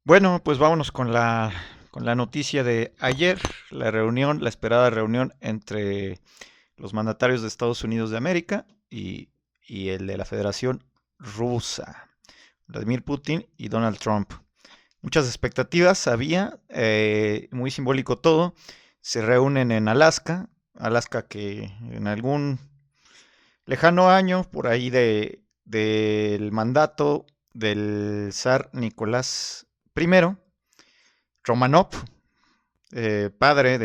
Bueno, pues vámonos con la noticia de ayer, la esperada reunión entre los mandatarios de Estados Unidos de América y el de la Federación Rusa, Vladimir Putin y Donald Trump. Muchas expectativas había, muy simbólico todo. Se reúnen en Alaska, Alaska que en algún lejano año, por ahí del mandato del zar Nicolás I, Romanov, padre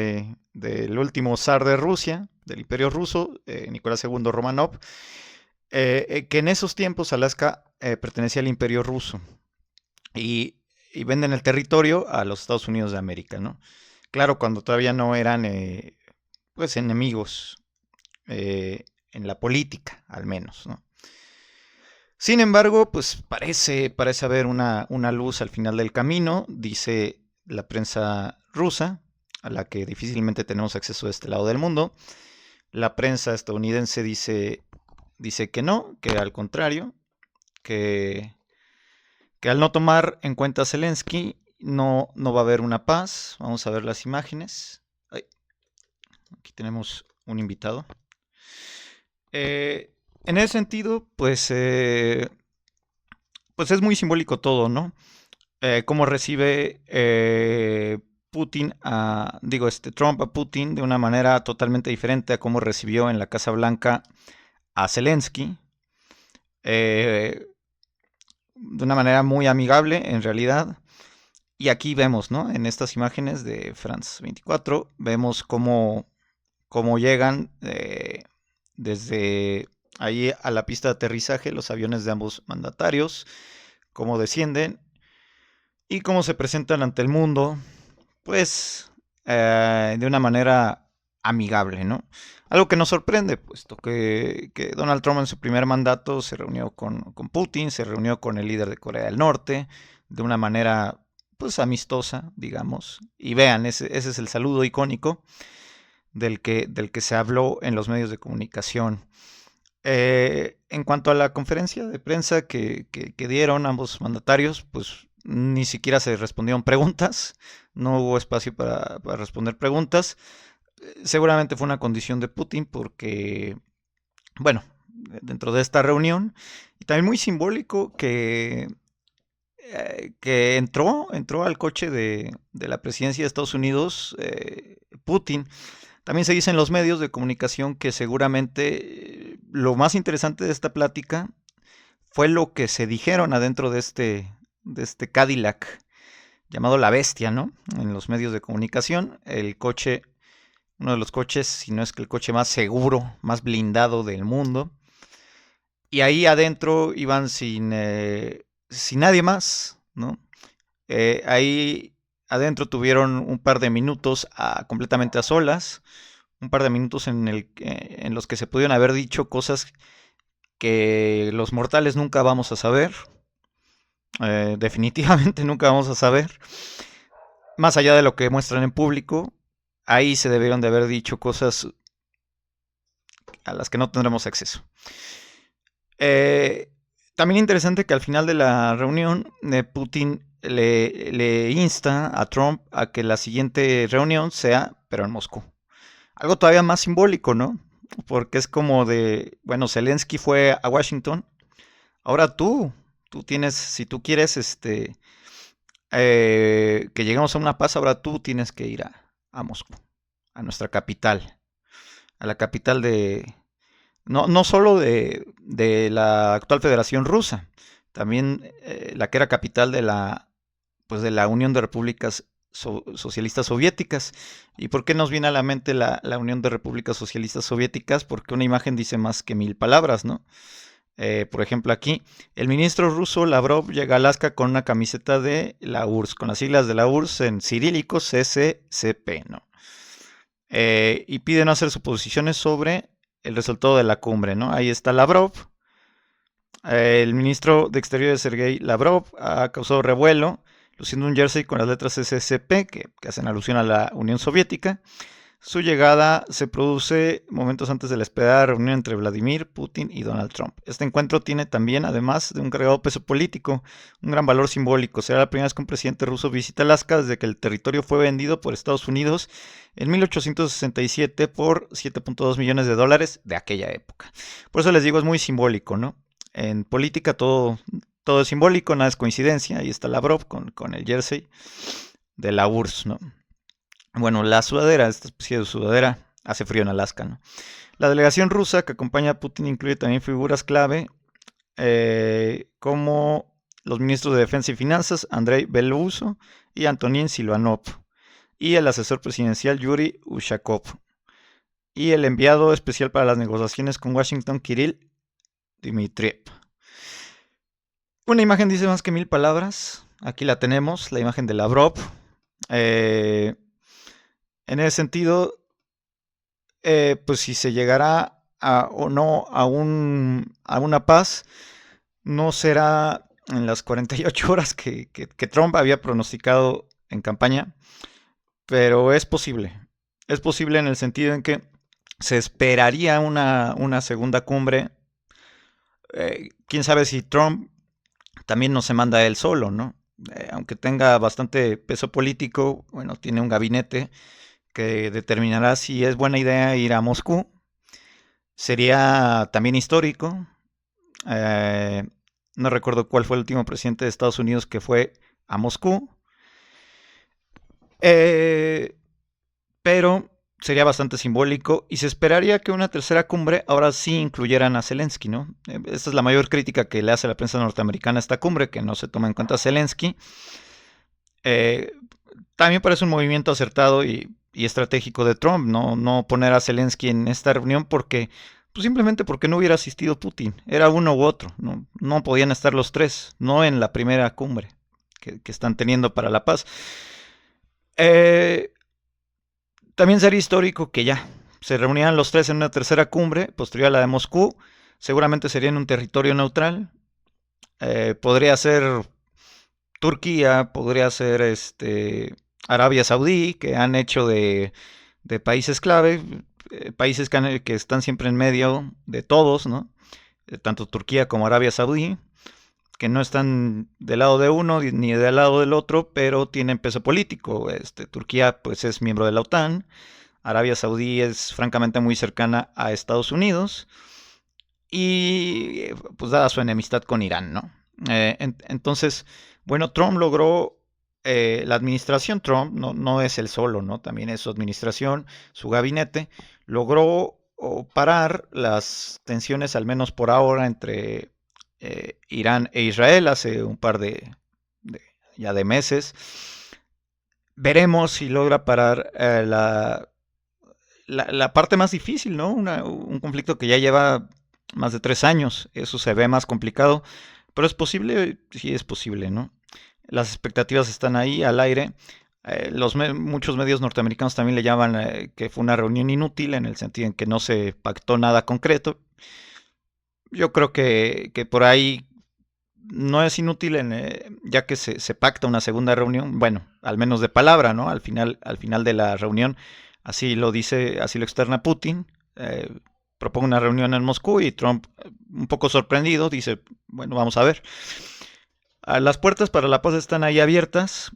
del último zar de Rusia, del Imperio Ruso, Nicolás II Romanov, que en esos tiempos Alaska pertenecía al Imperio Ruso y, y venden el territorio a los Estados Unidos de América, ¿no? Claro, cuando todavía no eran pues enemigos en la política, al menos, ¿no? Sin embargo, pues parece haber una luz al final del camino, dice la prensa rusa, a la que difícilmente tenemos acceso de este lado del mundo. La prensa estadounidense dice que no, que al contrario, que, que al no tomar en cuenta a Zelensky no va a haber una paz. Vamos a ver las imágenes. Ay, aquí tenemos un invitado. En ese sentido, pues es muy simbólico todo, ¿no? Cómo recibe Trump a Putin de una manera totalmente diferente a cómo recibió en la Casa Blanca a Zelensky, eh, de una manera muy amigable en realidad. Y aquí vemos, ¿no? En estas imágenes de France 24, vemos cómo llegan desde ahí a la pista de aterrizaje los aviones de ambos mandatarios, cómo descienden y cómo se presentan ante el mundo, pues de una manera amigable, ¿no? Algo que nos sorprende, puesto que Donald Trump en su primer mandato se reunió con Putin, se reunió con el líder de Corea del Norte, de una manera pues amistosa, digamos. Y vean, ese es el saludo icónico del que se habló en los medios de comunicación. En cuanto a la conferencia de prensa que dieron ambos mandatarios, pues ni siquiera se respondieron preguntas, no hubo espacio para responder preguntas. Seguramente fue una condición de Putin porque, bueno, dentro de esta reunión, y también muy simbólico que entró al coche de la presidencia de Estados Unidos, Putin. También se dice en los medios de comunicación que seguramente lo más interesante de esta plática fue lo que se dijeron adentro de este Cadillac llamado La Bestia, ¿no? En los medios de comunicación, el coche, uno de los coches, si no es que el coche más seguro, más blindado del mundo. Y ahí adentro iban sin nadie más, ¿no? Ahí adentro tuvieron un par de minutos completamente a solas, un par de minutos en los que se pudieron haber dicho cosas que los mortales nunca vamos a saber, definitivamente nunca vamos a saber, más allá de lo que muestran en público. Ahí se debieron de haber dicho cosas a las que no tendremos acceso. Eh, También interesante que al final de la reunión Putin le insta a Trump a que la siguiente reunión sea, pero en Moscú. Algo todavía más simbólico, ¿no? Porque es como de, bueno, Zelensky fue a Washington, ahora tú tienes, si tú quieres, que lleguemos a una paz, ahora tú tienes que ir a Moscú, a nuestra capital, a la capital no solo de la actual Federación Rusa, también la que era capital pues de la Unión de Repúblicas Socialistas Soviéticas. ¿Y por qué nos viene a la mente la Unión de Repúblicas Socialistas Soviéticas? Porque una imagen dice más que 1000 palabras, ¿no? Por ejemplo, aquí, el ministro ruso Lavrov llega a Alaska con una camiseta de la URSS, con las siglas de la URSS en cirílico CCCP, ¿no? Y pide no hacer suposiciones sobre el resultado de la cumbre, ¿no? Ahí está Lavrov. El ministro de Exteriores Sergei Lavrov ha causado revuelo luciendo un jersey con las letras CCCP que hacen alusión a la Unión Soviética. Su llegada se produce momentos antes de la esperada reunión entre Vladimir Putin y Donald Trump. Este encuentro tiene también, además de un cargado peso político, un gran valor simbólico. Será la primera vez que un presidente ruso visita Alaska desde que el territorio fue vendido por Estados Unidos en 1867 por 7.2 millones de dólares de aquella época. Por eso les digo, es muy simbólico, ¿no? En política todo es simbólico, nada es coincidencia. Ahí está Lavrov con el jersey de la URSS, ¿no? Bueno, la sudadera, esta especie de sudadera, hace frío en Alaska, ¿no? La delegación rusa que acompaña a Putin incluye también figuras clave como los ministros de Defensa y Finanzas, Andrei Belousov y Antonin Silvanov, y el asesor presidencial Yuri Ushakov, y el enviado especial para las negociaciones con Washington, Kirill Dmitriev. Una imagen dice más que 1000 palabras. Aquí la tenemos, la imagen de Lavrov. En ese sentido, pues si se llegará o no a una paz, no será en las 48 horas que Trump había pronosticado en campaña, pero es posible. Es posible en el sentido en que se esperaría una segunda cumbre. Quién sabe si Trump también no se manda él solo, ¿no? Aunque tenga bastante peso político, bueno, tiene un gabinete que determinará si es buena idea ir a Moscú. Sería también histórico. No recuerdo cuál fue el último presidente de Estados Unidos que fue a Moscú. Pero sería bastante simbólico y se esperaría que una tercera cumbre ahora sí incluyeran a Zelensky, ¿no? Esta es la mayor crítica que le hace la prensa norteamericana a esta cumbre, que no se toma en cuenta a Zelensky. También parece un movimiento acertado y estratégico de Trump, no poner a Zelensky en esta reunión porque pues simplemente porque no hubiera asistido Putin, era uno u otro, no podían estar los tres, no en la primera cumbre que están teniendo para la paz. También sería histórico que ya se reunieran los tres en una tercera cumbre, posterior a la de Moscú, seguramente sería en un territorio neutral, podría ser Turquía, podría ser Arabia Saudí, que han hecho de países clave, países que están siempre en medio de todos, ¿no? Tanto Turquía como Arabia Saudí, que no están del lado de uno ni del lado del otro, pero tienen peso político. Turquía pues es miembro de la OTAN, Arabia Saudí es francamente muy cercana a Estados Unidos y pues dada su enemistad con Irán, ¿no? Entonces, bueno, Trump logró, la administración Trump, no es él solo, ¿no? También es su administración, su gabinete, logró parar las tensiones, al menos por ahora, entre Irán e Israel hace un par ya de meses. Veremos si logra parar la parte más difícil, ¿no? Un conflicto que ya lleva más de 3 años. Eso se ve más complicado, pero es posible, sí es posible, ¿no? Las expectativas están ahí al aire. Muchos medios norteamericanos también le llaman que fue una reunión inútil en el sentido en que no se pactó nada concreto. Yo creo que por ahí no es inútil ya que se pacta una segunda reunión, bueno, al menos de palabra, ¿no? Al final de la reunión, así lo dice, así lo externa Putin, propone una reunión en Moscú y Trump, un poco sorprendido, dice, bueno, vamos a ver. Las puertas para la paz están ahí abiertas.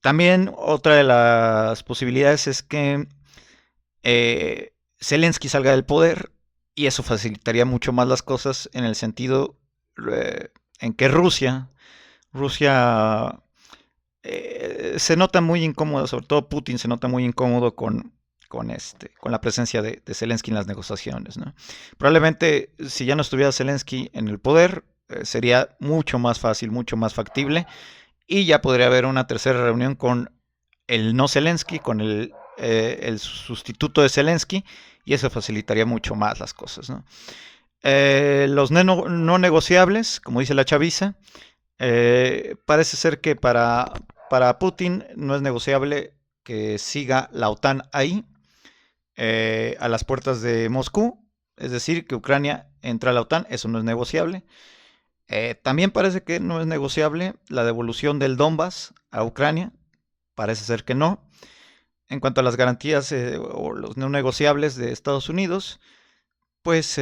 También otra de las posibilidades es que Zelensky salga del poder y eso facilitaría mucho más las cosas en el sentido en que Rusia se nota muy incómoda, sobre todo Putin se nota muy incómodo con la presencia de Zelensky en las negociaciones, ¿no? Probablemente si ya no estuviera Zelensky en el poder, sería mucho más fácil, mucho más factible y ya podría haber una tercera reunión con el no Zelensky, con el sustituto de Zelensky, y eso facilitaría mucho más las cosas, ¿no? Los no negociables, como dice la chaviza, parece ser que para Putin no es negociable que siga la OTAN ahí, a las puertas de Moscú, es decir, que Ucrania entre a la OTAN, eso no es negociable. También parece que no es negociable la devolución del Donbass a Ucrania, parece ser que no. En cuanto a las garantías o los no negociables de Estados Unidos, pues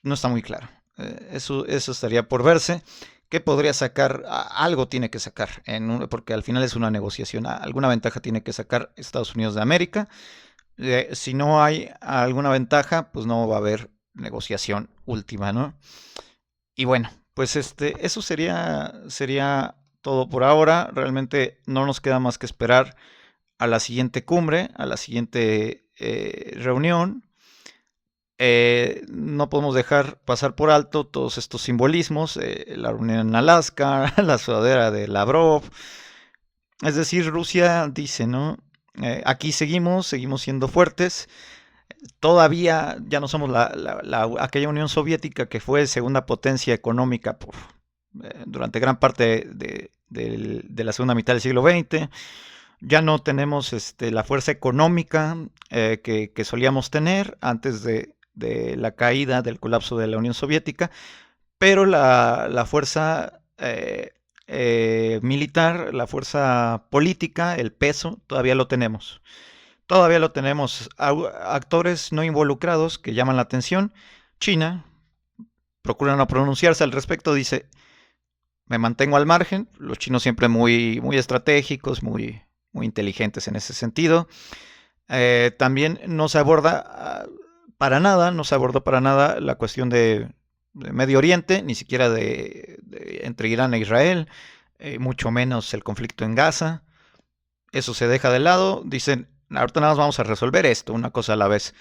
no está muy claro. Eso estaría por verse. ¿Qué podría sacar? Algo tiene que sacar, porque al final es una negociación. Alguna ventaja tiene que sacar Estados Unidos de América. Si no hay alguna ventaja, pues no va a haber negociación última, ¿no? Y bueno, pues eso sería todo por ahora. Realmente no nos queda más que esperar a la siguiente cumbre, a la siguiente reunión. No podemos dejar pasar por alto todos estos simbolismos, la reunión en Alaska, la sudadera de Lavrov. Es decir, Rusia dice, ¿no? Aquí seguimos siendo fuertes. Todavía ya no somos aquella Unión Soviética que fue segunda potencia económica durante gran parte de la segunda mitad del siglo XX. Ya no tenemos la fuerza económica que solíamos tener antes de la caída, del colapso de la Unión Soviética, pero la fuerza militar, la fuerza política, el peso, todavía lo tenemos. Todavía lo tenemos. Actores no involucrados que llaman la atención. China procura no pronunciarse al respecto, dice, me mantengo al margen. Los chinos siempre muy estratégicos, muy inteligentes en ese sentido. También no se aborda no se abordó para nada la cuestión de Medio Oriente, ni siquiera entre Irán e Israel, mucho menos el conflicto en Gaza. Eso se deja de lado. Dicen, ahorita nada más vamos a resolver esto, una cosa a la vez.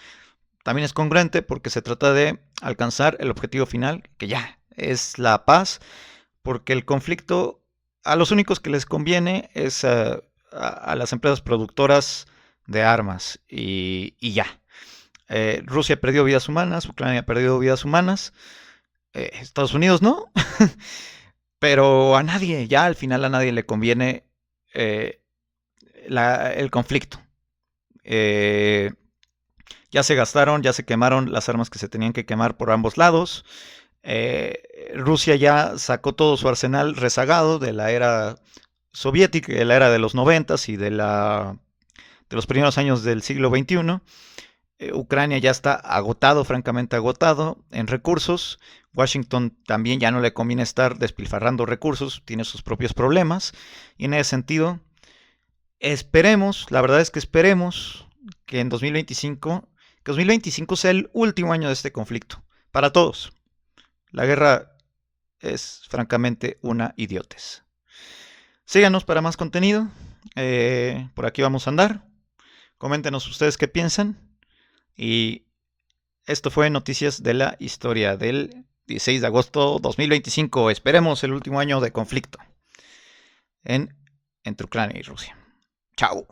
También es congruente porque se trata de alcanzar el objetivo final, que ya es la paz, porque el conflicto a los únicos que les conviene es a las empresas productoras de armas y ya. Rusia perdió vidas humanas, Ucrania perdió vidas humanas, Estados Unidos no, pero a nadie, ya al final a nadie le conviene el conflicto. Ya se gastaron, ya se quemaron las armas que se tenían que quemar por ambos lados. Rusia ya sacó todo su arsenal rezagado de la era soviética, de la era de los 90s y de los primeros años del siglo XXI. Ucrania ya está agotado, francamente agotado en recursos. Washington también ya no le conviene estar despilfarrando recursos, tiene sus propios problemas. Y en ese sentido, la verdad es que esperemos que en 2025 sea el último año de este conflicto, para todos. La guerra es francamente una idiotez. Síganos para más contenido, por aquí vamos a andar. Coméntenos ustedes qué piensan. Y esto fue Noticias de la Historia del 16 de agosto 2025. Esperemos el último año de conflicto entre Ucrania y Rusia. Chao.